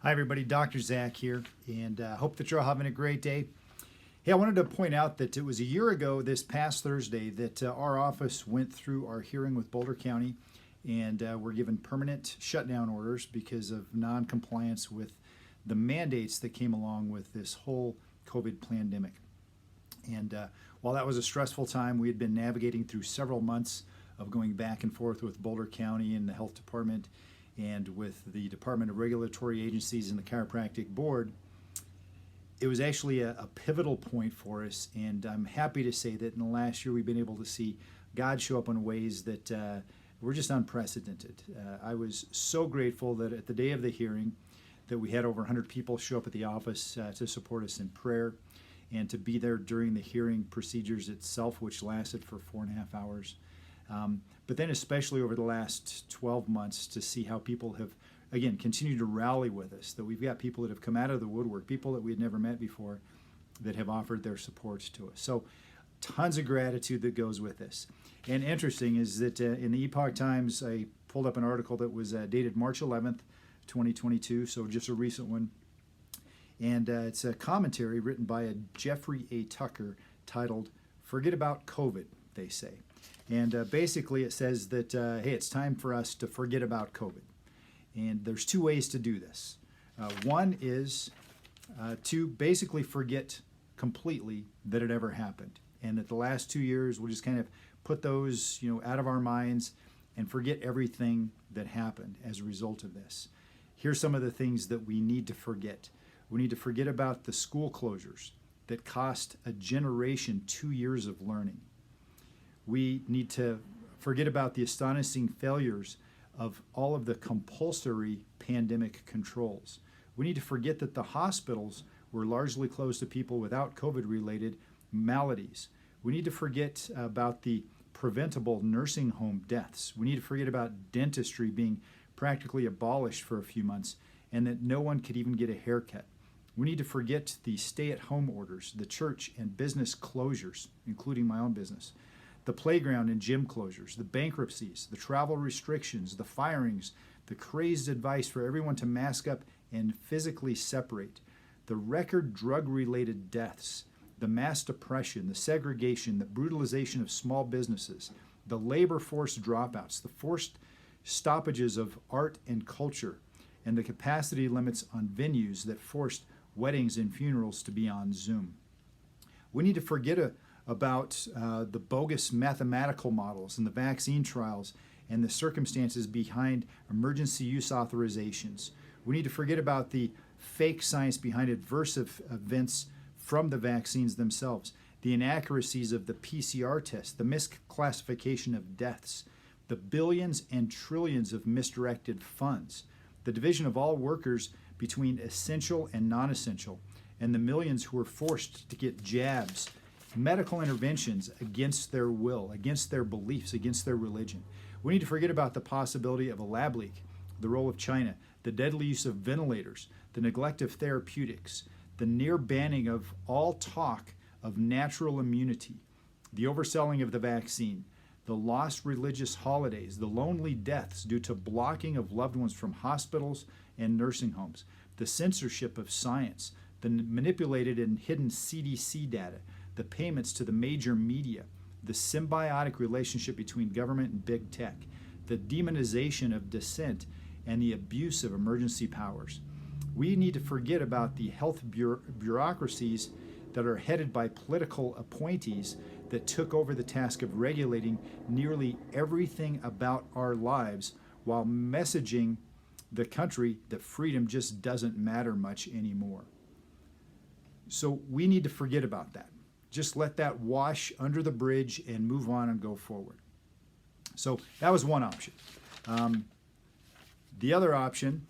Hi, everybody. Dr. Zach here, and hope that you're all having a great day. Hey, I wanted to point out that it was a year ago this past Thursday that our office went through our hearing with Boulder County, and we're given permanent shutdown orders because of non-compliance with the mandates that came along with this whole COVID pandemic. And while that was a stressful time, we had been navigating through several months of going back and forth with Boulder County and the health department and with the Department of Regulatory Agencies and the Chiropractic Board. It was actually a pivotal point for us, and I'm happy to say that in the last year we've been able to see God show up in ways that were just unprecedented. I was so grateful that at the day of the hearing that we had over 100 people show up at the office to support us in prayer and to be there during the hearing procedures itself, which lasted for 4.5 hours. But then especially over the last 12 months to see how people have, again, continued to rally with us, that we've got people that have come out of the woodwork, people that we had never met before that have offered their support to us. So tons of gratitude that goes with this. And interesting is that in the Epoch Times, I pulled up an article that was dated March 11th, 2022, so just a recent one. And it's a commentary written by a Jeffrey A. Tucker titled, "Forget About COVID," they say. And basically it says that, hey, it's time for us to forget about COVID. And there's two ways to do this. One is to basically forget completely that it ever happened. And that the last 2 years, we'll just kind of put those, out of our minds and forget everything that happened as a result of this. Here's some of the things that we need to forget. We need to forget about the school closures that cost a generation 2 years of learning. We need to forget about the astonishing failures of all of the compulsory pandemic controls. We need to forget that the hospitals were largely closed to people without COVID-related maladies. We need to forget about the preventable nursing home deaths. We need to forget about dentistry being practically abolished for a few months and that no one could even get a haircut. We need to forget the stay-at-home orders, the church and business closures, including my own business, the playground and gym closures, the bankruptcies, the travel restrictions, the firings, the crazed advice for everyone to mask up and physically separate, the record drug-related deaths, the mass depression, the segregation, the brutalization of small businesses, the labor force dropouts, the forced stoppages of art and culture, and the capacity limits on venues that forced weddings and funerals to be on Zoom. We need to forget about the bogus mathematical models and the vaccine trials and the circumstances behind emergency use authorizations. We need to forget about the fake science behind adverse events from the vaccines themselves, the inaccuracies of the PCR test, the misclassification of deaths, the billions and trillions of misdirected funds, the division of all workers between essential and non-essential, and the millions who were forced to get jabs, medical interventions against their will, against their beliefs, against their religion. We need to forget about the possibility of a lab leak, the role of China, the deadly use of ventilators, the neglect of therapeutics, the near banning of all talk of natural immunity, the overselling of the vaccine, the lost religious holidays, the lonely deaths due to blocking of loved ones from hospitals and nursing homes, the censorship of science, the manipulated and hidden CDC data, the payments to the major media, the symbiotic relationship between government and big tech, the demonization of dissent, and the abuse of emergency powers. We need to forget about the health bureaucracies that are headed by political appointees that took over the task of regulating nearly everything about our lives while messaging the country that freedom just doesn't matter much anymore. So we need to forget about that. Just let that wash under the bridge and move on and go forward. So that was one option. The other option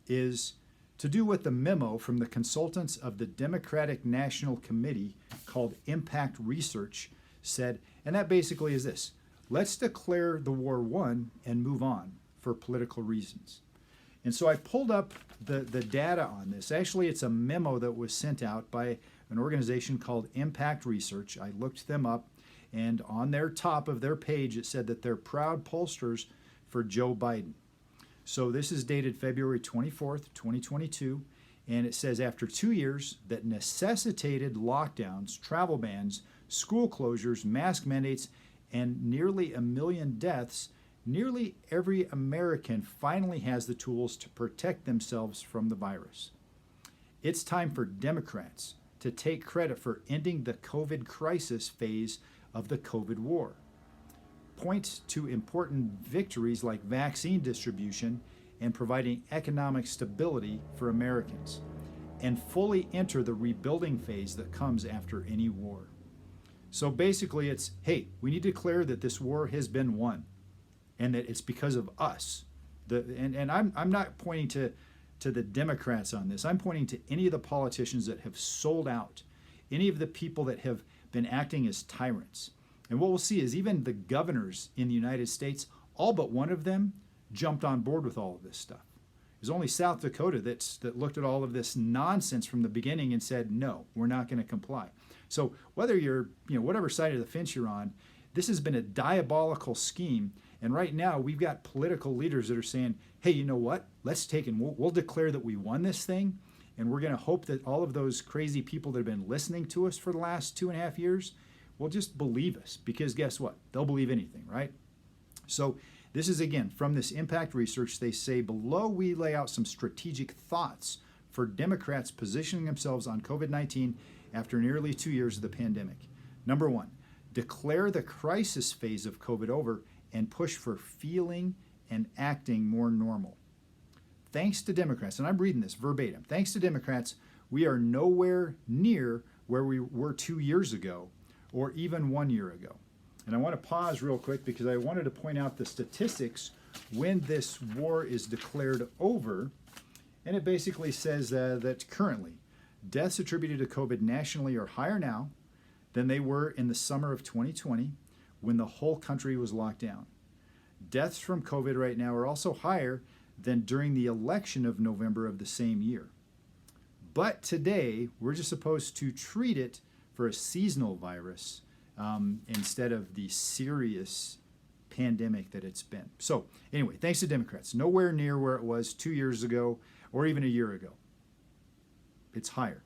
is to do what the memo from the consultants of the Democratic National Committee called Impact Research said, and that basically is this: let's declare the war won and move on for political reasons. And so I pulled up the data on this. Actually, it's a memo that was sent out by an organization called Impact Research. I looked them up, and on their top of their page, it said that they're proud pollsters for Joe Biden. So this is dated February 24th, 2022, and it says after 2 years that necessitated lockdowns, travel bans, school closures, mask mandates, and nearly 1 million deaths, nearly every American finally has the tools to protect themselves from the virus. It's time for Democrats to take credit for ending the COVID crisis phase of the COVID war. Point to important victories like vaccine distribution and providing economic stability for Americans, and fully enter the rebuilding phase that comes after any war. So basically it's, hey, we need to declare that this war has been won and that it's because of us. I'm not pointing to the Democrats on this. I'm pointing to any of the politicians that have sold out, any of the people that have been acting as tyrants. And what we'll see is even the governors in the United States, all but one of them jumped on board with all of this stuff. It was only South Dakota that looked at all of this nonsense from the beginning and said, no, we're not going to comply. So whether you're, whatever side of the fence you're on, this has been a diabolical scheme. And right now we've got political leaders that are saying, hey, you know what? Let's take and we'll declare that we won this thing. And we're going to hope that all of those crazy people that have been listening to us for the last 2.5 years will just believe us, because guess what? They'll believe anything, right? So this is, again, from this impact research. They say below we lay out some strategic thoughts for Democrats positioning themselves on COVID-19 after nearly 2 years of the pandemic. Number one, declare the crisis phase of COVID over and push for feeling and acting more normal. Thanks to Democrats, and I'm reading this verbatim, thanks to Democrats, we are nowhere near where we were 2 years ago or even 1 year ago. And I want to pause real quick because I wanted to point out the statistics when this war is declared over. And it basically says that currently deaths attributed to COVID nationally are higher now than they were in the summer of 2020 when the whole country was locked down. Deaths from COVID right now are also higher than during the election of November of the same year. But today, we're just supposed to treat it for a seasonal virus instead of the serious pandemic that it's been. So anyway, thanks to Democrats, nowhere near where it was 2 years ago or even a year ago. It's higher.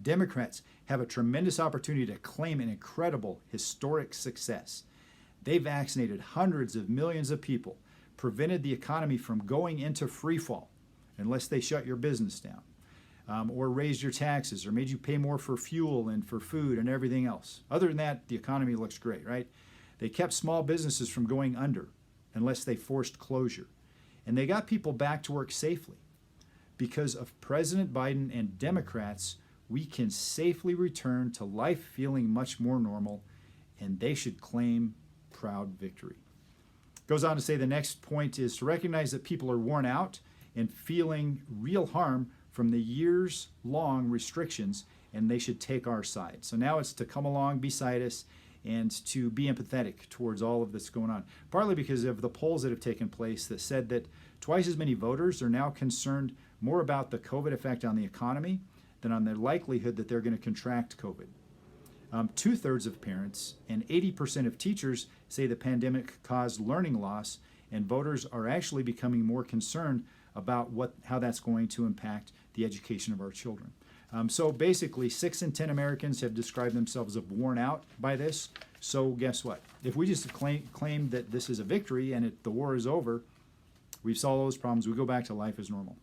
Democrats have a tremendous opportunity to claim an incredible historic success. They vaccinated hundreds of millions of people, prevented the economy from going into free fall unless they shut your business down, or raised your taxes, or made you pay more for fuel and for food and everything else. Other than that, the economy looks great, right? They kept small businesses from going under unless they forced closure. And they got people back to work safely. Because of President Biden and Democrats, we can safely return to life feeling much more normal, and they should claim proud victory. Goes on to say the next point is to recognize that people are worn out and feeling real harm from the years-long restrictions, and they should take our side. So now it's to come along beside us and to be empathetic towards all of this going on, partly because of the polls that have taken place that said that twice as many voters are now concerned more about the COVID effect on the economy than on the likelihood that they're going to contract COVID. 2/3 of parents and 80% of teachers say the pandemic caused learning loss, and voters are actually becoming more concerned about how that's going to impact the education of our children. So basically, 6 in 10 Americans have described themselves as worn out by this. So guess what? If we just claim that this is a victory and the war is over, we've solved those problems, we go back to life as normal.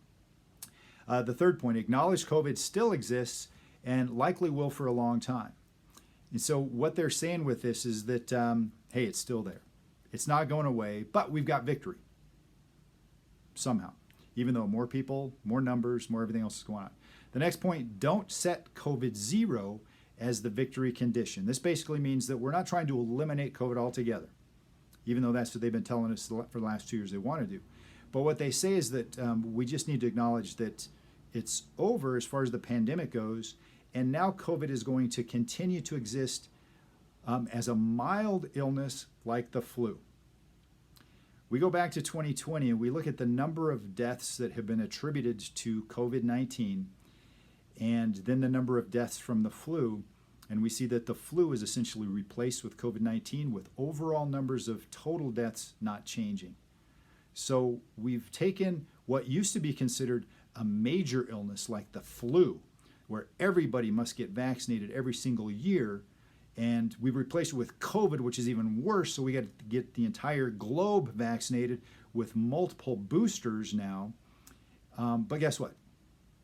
The third point, acknowledge COVID still exists and likely will for a long time. And so what they're saying with this is that, hey, it's still there. It's not going away, but we've got victory somehow, even though more people, more numbers, more everything else is going on. The next point, don't set COVID zero as the victory condition. This basically means that we're not trying to eliminate COVID altogether, even though that's what they've been telling us for the last 2 years they want to do. But what they say is that we just need to acknowledge that it's over as far as the pandemic goes, and now COVID is going to continue to exist as a mild illness like the flu. We go back to 2020 and we look at the number of deaths that have been attributed to COVID-19 and then the number of deaths from the flu, and we see that the flu is essentially replaced with COVID-19 with overall numbers of total deaths not changing. So we've taken what used to be considered a major illness like the flu, where everybody must get vaccinated every single year, and we've replaced it with COVID, which is even worse. So we got to get the entire globe vaccinated with multiple boosters now. But guess what?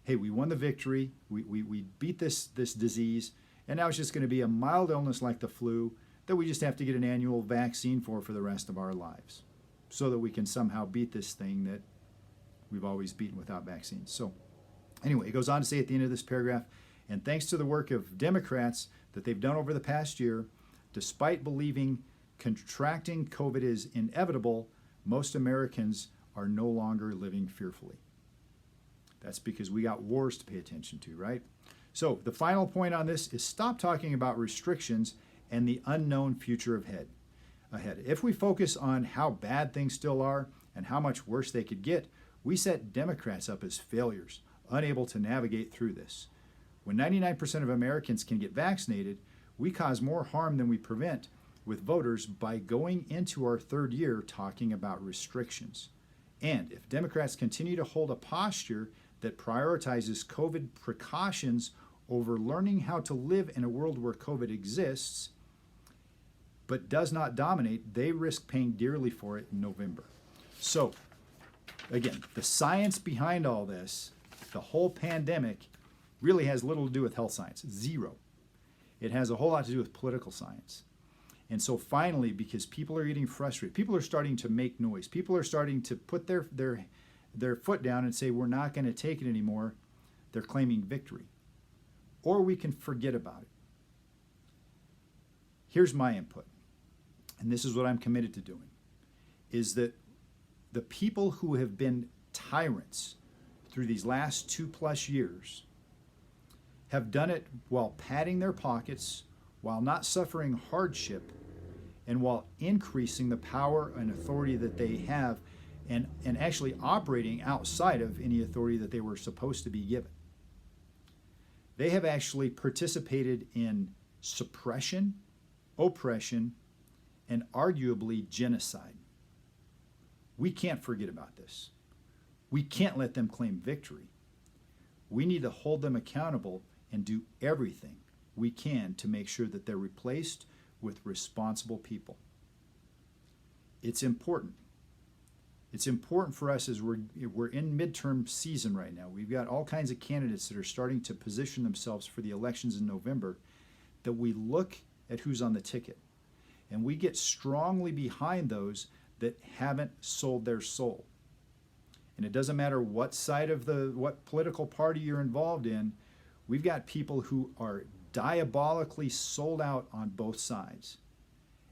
Hey, we won the victory. We beat this disease, and now it's just going to be a mild illness like the flu that we just have to get an annual vaccine for the rest of our lives, so that we can somehow beat this thing that we've always beaten without vaccines. So anyway, it goes on to say at the end of this paragraph, and thanks to the work of Democrats that they've done over the past year, despite believing contracting COVID is inevitable, most Americans are no longer living fearfully. That's because we got wars to pay attention to, right? So the final point on this is stop talking about restrictions and the unknown future ahead. If we focus on how bad things still are and how much worse they could get, we set Democrats up as failures, unable to navigate through this. When 99% of Americans can get vaccinated, we cause more harm than we prevent with voters by going into our third year talking about restrictions. And if Democrats continue to hold a posture that prioritizes COVID precautions over learning how to live in a world where COVID exists, but does not dominate, they risk paying dearly for it in November. So, again, the science behind all this, the whole pandemic, really has little to do with health science, zero. It has a whole lot to do with political science. And so finally, because people are getting frustrated, people are starting to make noise, people are starting to put their foot down and say, we're not going to take it anymore, they're claiming victory. Or we can forget about it. Here's my input, and this is what I'm committed to doing, is that the people who have been tyrants through these last 2+ years have done it while padding their pockets, while not suffering hardship, and while increasing the power and authority that they have, and actually operating outside of any authority that they were supposed to be given. They have actually participated in suppression, oppression, and arguably genocide. We can't forget about this. We can't let them claim victory. We need to hold them accountable and do everything we can to make sure that they're replaced with responsible people. It's important. It's important for us as we're in midterm season right now. We've got all kinds of candidates that are starting to position themselves for the elections in November, that we look at who's on the ticket and we get strongly behind those that haven't sold their soul. And it doesn't matter what side of what political party you're involved in, we've got people who are diabolically sold out on both sides.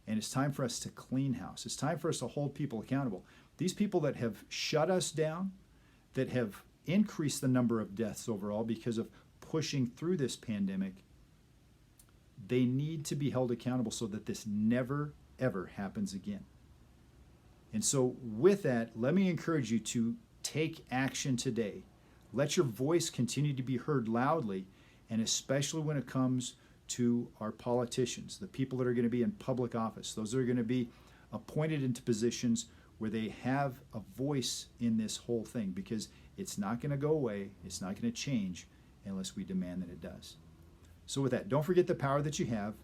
And it's time for us to clean house. It's time for us to hold people accountable. These people that have shut us down, that have increased the number of deaths overall because of pushing through this pandemic, they need to be held accountable so that this never, ever happens again. And so with that, let me encourage you to take action today. Let your voice continue to be heard loudly, and especially when it comes to our politicians, the people that are going to be in public office, those that are going to be appointed into positions where they have a voice in this whole thing, because it's not going to go away, it's not going to change unless we demand that it does. So with that, don't forget the power that you have.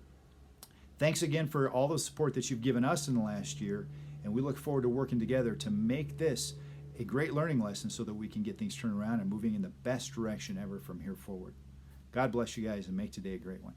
Thanks again for all the support that you've given us in the last year, and we look forward to working together to make this a great learning lesson so that we can get things turned around and moving in the best direction ever from here forward. God bless you guys and make today a great one.